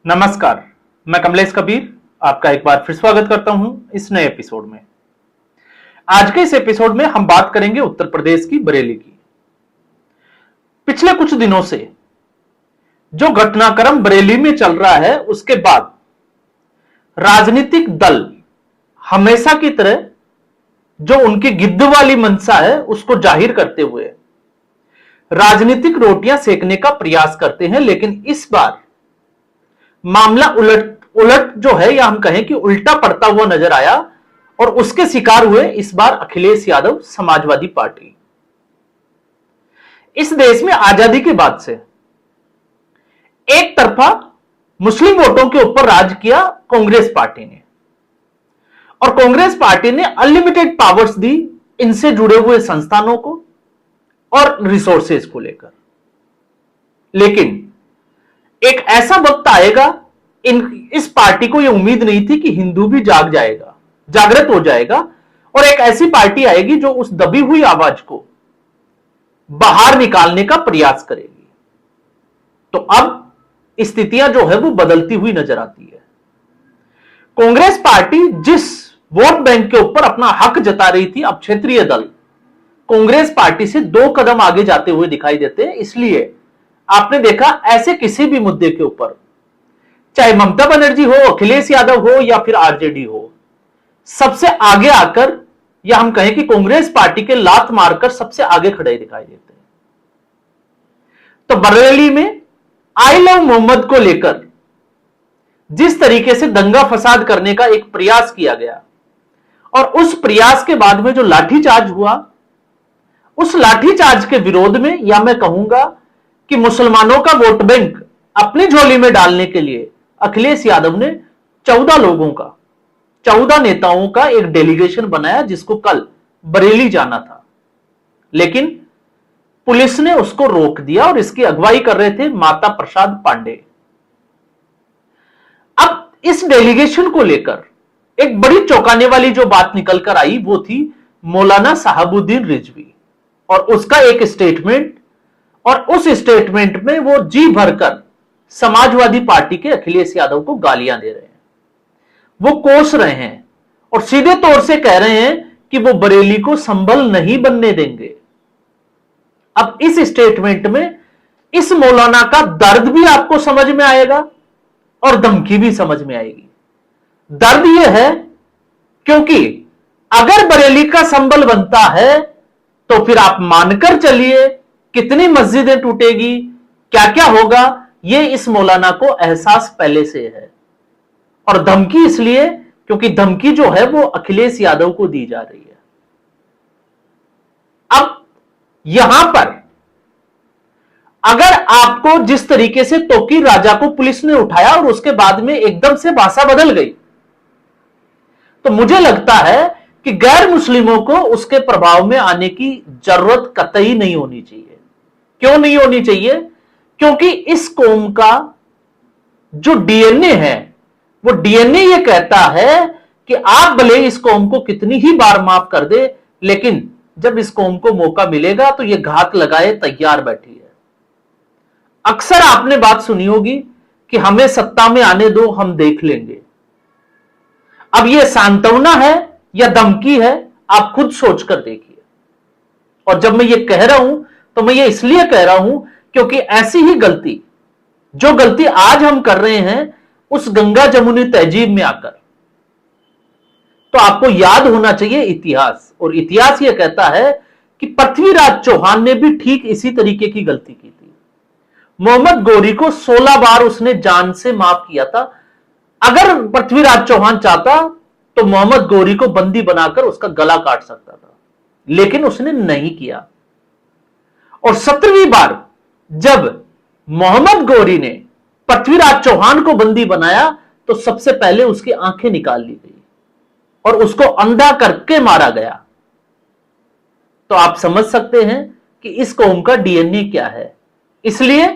नमस्कार, मैं कमलेश कबीर आपका एक बार फिर स्वागत करता हूं इस नए एपिसोड में। आज के इस एपिसोड में हम बात करेंगे उत्तर प्रदेश की बरेली की। पिछले कुछ दिनों से जो घटनाक्रम बरेली में चल रहा है, उसके बाद राजनीतिक दल हमेशा की तरह जो उनकी गिद्ध वाली मंशा है उसको जाहिर करते हुए राजनीतिक रोटियां सेकने का प्रयास करते हैं, लेकिन इस बार मामला उलट जो है, या हम कहें कि उल्टा पड़ता हुआ नजर आया और उसके शिकार हुए इस बार अखिलेश यादव समाजवादी पार्टी। इस देश में आजादी के बाद से एक तरफा मुस्लिम वोटों के ऊपर राज किया कांग्रेस पार्टी ने, और कांग्रेस पार्टी ने अनलिमिटेड पावर्स दी इनसे जुड़े हुए संस्थानों को और रिसोर्सेज को लेकर। लेकिन एक ऐसा वक्त आएगा, इस पार्टी को यह उम्मीद नहीं थी कि हिंदू भी जागृत हो जाएगा, और एक ऐसी पार्टी आएगी जो उस दबी हुई आवाज को बाहर निकालने का प्रयास करेगी। तो अब स्थितियां जो है वो बदलती हुई नजर आती है। कांग्रेस पार्टी जिस वोट बैंक के ऊपर अपना हक जता रही थी, अब क्षेत्रीय दल कांग्रेस पार्टी से 2 कदम आगे जाते हुए दिखाई देते हैं। इसलिए आपने देखा, ऐसे किसी भी मुद्दे के ऊपर, चाहे ममता बनर्जी हो, अखिलेश यादव हो या फिर आरजेडी हो, सबसे आगे आकर, या हम कहें कि कांग्रेस पार्टी के लात मारकर सबसे आगे खड़े दिखाई देते हैं। तो बरेली में आई लव मोहम्मद को लेकर जिस तरीके से दंगा फसाद करने का एक प्रयास किया गया, और उस प्रयास के बाद में जो लाठीचार्ज हुआ, उस लाठीचार्ज के विरोध में, या मैं कहूंगा कि मुसलमानों का वोट बैंक अपनी झोली में डालने के लिए अखिलेश यादव ने 14 नेताओं का एक डेलीगेशन बनाया, जिसको कल बरेली जाना था। लेकिन पुलिस ने उसको रोक दिया और इसकी अगुवाई कर रहे थे माता प्रसाद पांडे। अब इस डेलीगेशन को लेकर एक बड़ी चौंकाने वाली जो बात निकलकर आई वो थी मौलाना साहबुद्दीन रिजवी और उसका एक स्टेटमेंट, और उस स्टेटमेंट में वो जी भरकर समाजवादी पार्टी के अखिलेश यादव को गालियां दे रहे हैं, वो कोस रहे हैं और सीधे तौर से कह रहे हैं कि वो बरेली को संभल नहीं बनने देंगे। अब इस स्टेटमेंट में इस मौलाना का दर्द भी आपको समझ में आएगा और धमकी भी समझ में आएगी। दर्द यह है क्योंकि अगर बरेली का संभल बनता है तो फिर आप मानकर चलिए कितनी मस्जिदें टूटेगी, क्या क्या होगा, यह इस मौलाना को एहसास पहले से है। और धमकी इसलिए क्योंकि धमकी जो है वो अखिलेश यादव को दी जा रही है। अब यहां पर अगर आपको जिस तरीके से तोकीर राजा को पुलिस ने उठाया और उसके बाद में एकदम से भाषा बदल गई, तो मुझे लगता है कि गैर मुस्लिमों को उसके प्रभाव में आने की जरूरत कतई नहीं होनी चाहिए। क्यों नहीं होनी चाहिए? क्योंकि इस कौम का जो डीएनए है, वो डीएनए ये कहता है कि आप भले इस कौम को कितनी ही बार माफ कर दे, लेकिन जब इस कौम को मौका मिलेगा तो ये घात लगाए तैयार बैठी है। अक्सर आपने बात सुनी होगी कि हमें सत्ता में आने दो, हम देख लेंगे। अब यह सांत्वना है या धमकी है, आप खुद सोचकर देखिए। और जब मैं ये कह रहा हूं तो मैं ये इसलिए कह रहा हूं क्योंकि ऐसी ही गलती, जो गलती आज हम कर रहे हैं उस गंगा जमुनी तहजीब में आकर, तो आपको याद होना चाहिए इतिहास। और इतिहास यह कहता है कि पृथ्वीराज चौहान ने भी ठीक इसी तरीके की गलती की थी। मोहम्मद गौरी को 16 बार उसने जान से माफ किया था। अगर पृथ्वीराज चौहान चाहता तो मोहम्मद गौरी को बंदी बनाकर उसका गला काट सकता था, लेकिन उसने नहीं किया। और 17वीं बार जब मोहम्मद गौरी ने पृथ्वीराज चौहान को बंदी बनाया तो सबसे पहले उसकी आंखें निकाल ली गई और उसको अंधा करके मारा गया। तो आप समझ सकते हैं कि इस कौम का डीएनए क्या है। इसलिए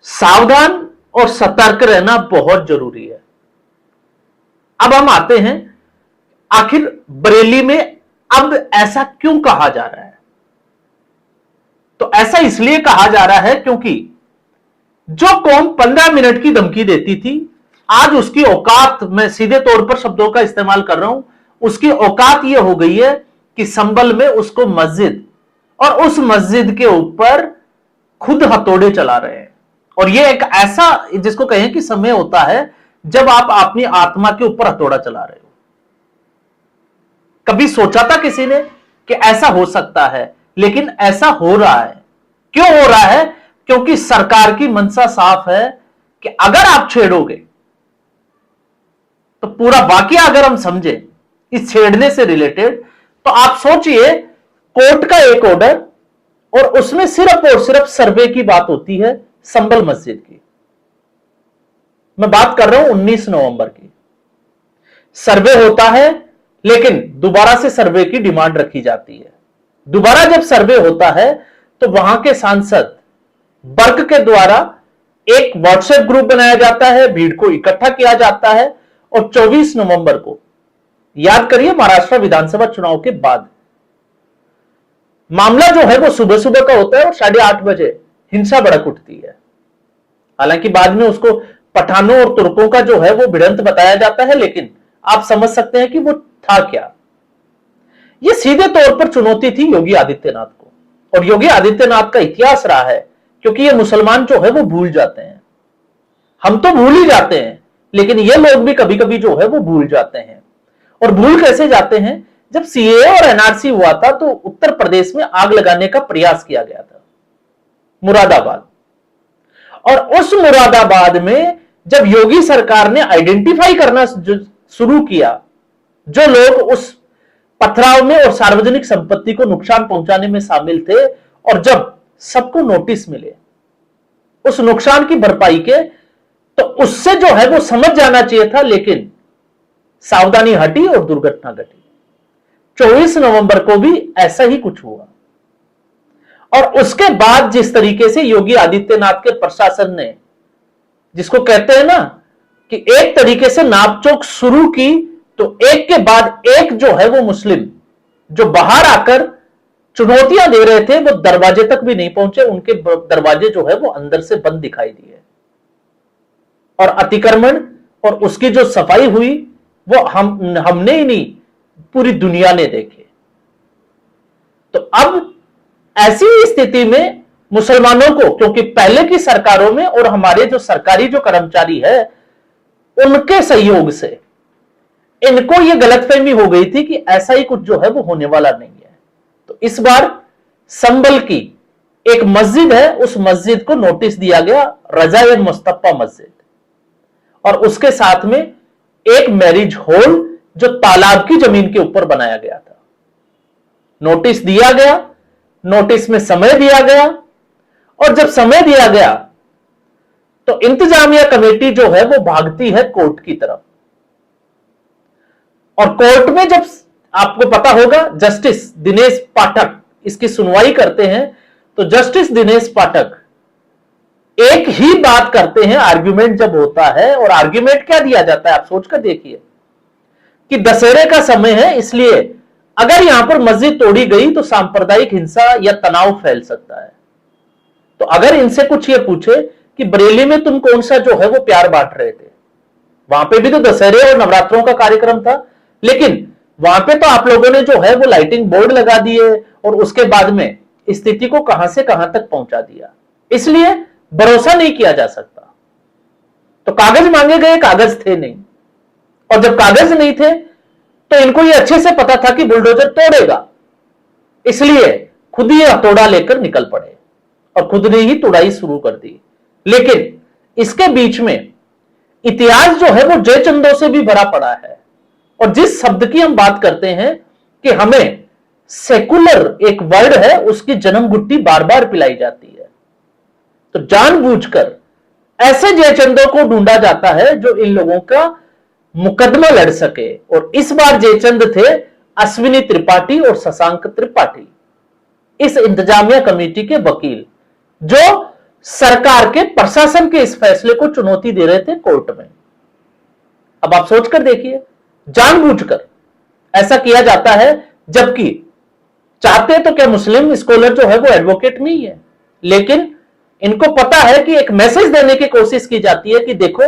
सावधान और सतर्क रहना बहुत जरूरी है। अब हम आते हैं, आखिर बरेली में अब ऐसा क्यों कहा जा रहा है? तो ऐसा इसलिए कहा जा रहा है क्योंकि जो कौम 15 मिनट की धमकी देती थी आज उसकी औकात, मैं सीधे तौर पर शब्दों का इस्तेमाल कर रहा हूं, उसकी औकात यह हो गई है कि संभल में उसको मस्जिद और उस मस्जिद के ऊपर खुद हथौड़े चला रहे हैं। और यह एक ऐसा जिसको कहें कि समय होता है जब आप अपनी आत्मा के ऊपर हथौड़ा चला रहे हो। कभी सोचा था किसी ने कि ऐसा हो सकता है? लेकिन ऐसा हो रहा है। क्यों हो रहा है? क्योंकि सरकार की मंशा साफ है कि अगर आप छेड़ोगे, तो पूरा वाकया अगर हम समझे इस छेड़ने से रिलेटेड, तो आप सोचिए कोर्ट का एक ऑर्डर और उसमें सिर्फ और सिर्फ सर्वे की बात होती है संभल मस्जिद की। मैं बात कर रहा हूं 19 नवंबर की। सर्वे होता है, लेकिन दोबारा से सर्वे की डिमांड रखी जाती है। दोबारा जब सर्वे होता है तो वहां के सांसद वर्ग के द्वारा एक व्हाट्सएप ग्रुप बनाया जाता है, भीड़ को इकट्ठा किया जाता है और 24 नवंबर को, याद करिए महाराष्ट्र विधानसभा चुनाव के बाद, मामला जो है वो सुबह सुबह का होता है और 8:30 बजे हिंसा भड़क उठती है। हालांकि बाद में उसको पठानों और तुर्कों का जो है वो भिड़ंत बताया जाता है, लेकिन आप समझ सकते हैं कि वो था क्या। ये सीधे तौर पर चुनौती थी योगी आदित्यनाथ को, और योगी आदित्यनाथ का इतिहास रहा है, क्योंकि ये मुसलमान जो है वो भूल जाते हैं। हम तो भूल ही जाते हैं, लेकिन ये लोग भी कभी कभी जो है वो भूल जाते हैं। और भूल कैसे जाते हैं? जब सीएए और एनआरसी हुआ था तो उत्तर प्रदेश में आग लगाने का प्रयास किया गया था, मुरादाबाद। और उस मुरादाबाद में जब योगी सरकार ने आइडेंटिफाई करना शुरू किया जो लोग उस पथराव में और सार्वजनिक संपत्ति को नुकसान पहुंचाने में शामिल थे, और जब सबको नोटिस मिले उस नुकसान की भरपाई के, तो उससे जो है वो समझ जाना चाहिए था, लेकिन सावधानी हटी और दुर्घटना घटी। 24 नवंबर को भी ऐसा ही कुछ हुआ। और उसके बाद जिस तरीके से योगी आदित्यनाथ के प्रशासन ने, जिसको कहते हैं ना कि एक तरीके से नापचोक शुरू की, तो एक के बाद एक जो है वो मुस्लिम जो बाहर आकर चुनौतियां दे रहे थे, वो दरवाजे तक भी नहीं पहुंचे। उनके दरवाजे जो है वो अंदर से बंद दिखाई दिए, और अतिक्रमण और उसकी जो सफाई हुई वो हमने ही नहीं, पूरी दुनिया ने देखे। तो अब ऐसी स्थिति में मुसलमानों को, क्योंकि पहले की सरकारों में और हमारे जो सरकारी जो कर्मचारी है उनके सहयोग से इनको यह गलतफहमी हो गई थी कि ऐसा ही कुछ जो है वो होने वाला नहीं है। तो इस बार संभल की एक मस्जिद है, उस मस्जिद को नोटिस दिया गया, रजाए मुस्तफा मस्जिद, और उसके साथ में एक मैरिज हॉल जो तालाब की जमीन के ऊपर बनाया गया था। नोटिस दिया गया, नोटिस में समय दिया गया, और जब समय दिया गया तो इंतजामिया कमेटी जो है वो भागती है कोर्ट की तरफ। और कोर्ट में जब आपको पता होगा जस्टिस दिनेश पाठक इसकी सुनवाई करते हैं, तो जस्टिस दिनेश पाठक एक ही बात करते हैं आर्ग्यूमेंट जब होता है। और आर्ग्यूमेंट क्या दिया जाता है आप सोचकर देखिए कि दशहरे का समय है, इसलिए अगर यहां पर मस्जिद तोड़ी गई तो सांप्रदायिक हिंसा या तनाव फैल सकता है। तो अगर इनसे कुछ ये पूछे कि बरेली में तुम कौन सा जो है वो प्यार बांट रहे थे, वहां पे भी तो दशहरे और नवरात्रों का कार्यक्रम था, लेकिन वहां पे तो आप लोगों ने जो है वो लाइटिंग बोर्ड लगा दिए और उसके बाद में स्थिति को कहां से कहां तक पहुंचा दिया। इसलिए भरोसा नहीं किया जा सकता। तो कागज मांगे गए, कागज थे नहीं, और जब कागज नहीं थे तो इनको ये अच्छे से पता था कि बुलडोजर तोड़ेगा, इसलिए खुद ही हथौड़ा लेकर निकल पड़े और खुद ने ही तोड़ाई शुरू कर दी। लेकिन इसके बीच में इतिहास जो है वो जयचंदों से भी भरा पड़ा है। और जिस शब्द की हम बात करते हैं कि हमें सेकुलर एक वर्ड है, उसकी जन्म गुट्टी बार बार पिलाई जाती है। तो जानबूझकर ऐसे जयचंदों को ढूंढा जाता है जो इन लोगों का मुकदमा लड़ सके। और इस बार जयचंद थे अश्विनी त्रिपाठी और शशांक त्रिपाठी, इस इंतजामिया कमेटी के वकील, जो सरकार के प्रशासन के इस फैसले को चुनौती दे रहे थे कोर्ट में। अब आप सोचकर देखिए, जानबूझकर ऐसा किया जाता है, जबकि चाहते तो क्या मुस्लिम स्कॉलर जो है वो एडवोकेट नहीं है, लेकिन इनको पता है कि एक मैसेज देने की कोशिश की जाती है कि देखो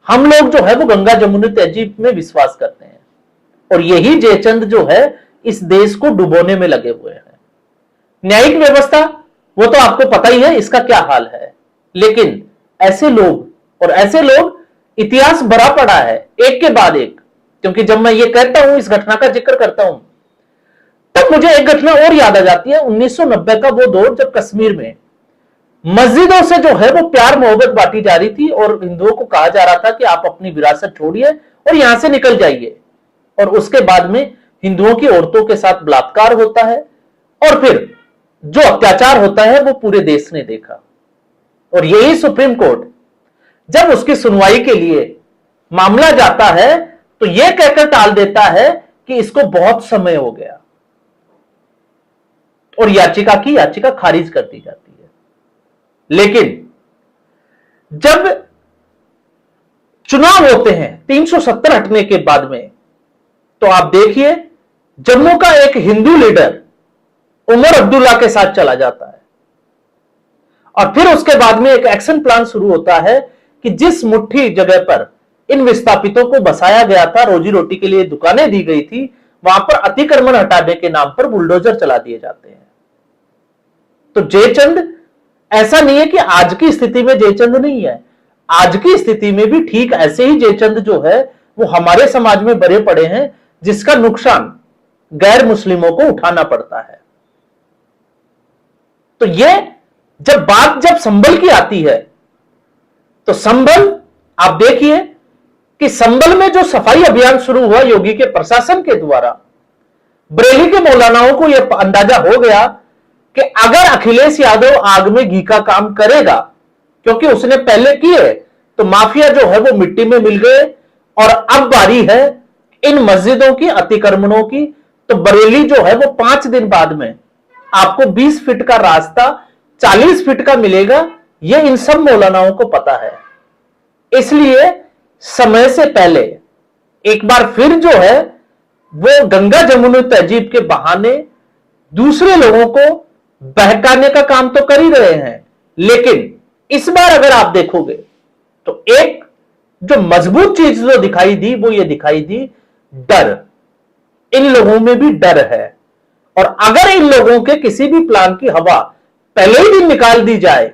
हम लोग जो है वो गंगा जमुनी तहजीब में विश्वास करते हैं, और यही जयचंद जो है इस देश को डुबोने में लगे हुए हैं। न्यायिक व्यवस्था वो तो आपको पता ही है इसका क्या हाल है, लेकिन ऐसे लोग इतिहास भरा पड़ा है एक के बाद एक। क्योंकि जब मैं ये कहता हूं, इस घटना का जिक्र करता हूं, तब मुझे एक घटना और याद आ जाती है। 1990 का वो दौर जब कश्मीर में मस्जिदों से जो है वो प्यार मोहब्बत बांटी जा रही थी और हिंदुओं को कहा जा रहा था कि आप अपनी विरासत छोड़िए और यहां से निकल जाइए, और उसके बाद में हिंदुओं की औरतों के साथ बलात्कार होता है और फिर जो अत्याचार होता है वो पूरे देश ने देखा। और यही सुप्रीम कोर्ट जब उसकी सुनवाई के लिए मामला जाता है तो यह कहकर टाल देता है कि इसको बहुत समय हो गया, और याचिका खारिज कर दी जाती है। लेकिन जब चुनाव होते हैं 370 हटने के बाद में, तो आप देखिए जम्मू का एक हिंदू लीडर उमर अब्दुल्ला के साथ चला जाता है, और फिर उसके बाद में एक एक्शन प्लान शुरू होता है कि जिस मुट्ठी जगह पर इन विस्थापितों को बसाया गया था, रोजी रोटी के लिए दुकानें दी गई थी, वहां पर अतिक्रमण हटाने के नाम पर बुलडोजर चला दिए जाते हैं। तो जयचंद ऐसा नहीं है कि आज की स्थिति में जयचंद नहीं है, आज की स्थिति में भी ठीक ऐसे ही जयचंद जो है वो हमारे समाज में भरे पड़े हैं, जिसका नुकसान गैर मुस्लिमों को उठाना पड़ता है। तो यह जब संभल की आती है, तो संभल आप देखिए कि संभल में जो सफाई अभियान शुरू हुआ योगी के प्रशासन के द्वारा, बरेली के मौलानाओं को यह अंदाजा हो गया कि अगर अखिलेश यादव आग में घी का काम करेगा, क्योंकि उसने पहले किए, तो माफिया जो है वो मिट्टी में मिल गए, और अब बारी है इन मस्जिदों की अतिक्रमणों की। तो बरेली जो है वो 5 दिन बाद में आपको 20 फीट का रास्ता 40 फीट का मिलेगा, यह इन सब मौलानाओं को पता है। इसलिए समय से पहले एक बार फिर जो है वो गंगा जमुनी तहजीब के बहाने दूसरे लोगों को बहकाने का काम तो कर ही रहे हैं, लेकिन इस बार अगर आप देखोगे तो एक जो मजबूत चीज जो दिखाई दी वो ये दिखाई दी डर। इन लोगों में भी डर है, और अगर इन लोगों के किसी भी प्लान की हवा पहले ही दिन निकाल दी जाए,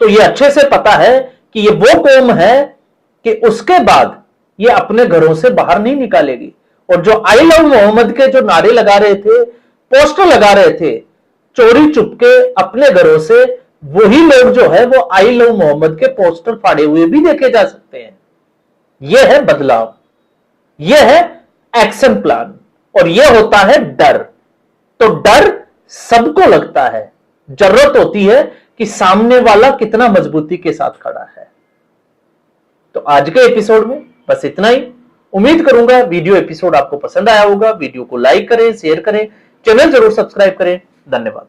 तो ये अच्छे से पता है कि ये वो कौम है कि उसके बाद ये अपने घरों से बाहर नहीं निकालेगी। और जो आई लव मोहम्मद के जो नारे लगा रहे थे, पोस्टर लगा रहे थे चोरी चुपके अपने घरों से, वही लोग जो है वो आई लव मोहम्मद के पोस्टर फाड़े हुए भी देखे जा सकते हैं। यह है बदलाव, यह है एक्शन प्लान, और यह होता है डर। तो डर सबको लगता है, जरूरत होती है कि सामने वाला कितना मजबूती के साथ खड़ा है। तो आज के एपिसोड में बस इतना ही। उम्मीद करूंगा वीडियो एपिसोड आपको पसंद आया होगा। वीडियो को लाइक करें, शेयर करें, चैनल जरूर सब्सक्राइब करें। धन्यवाद।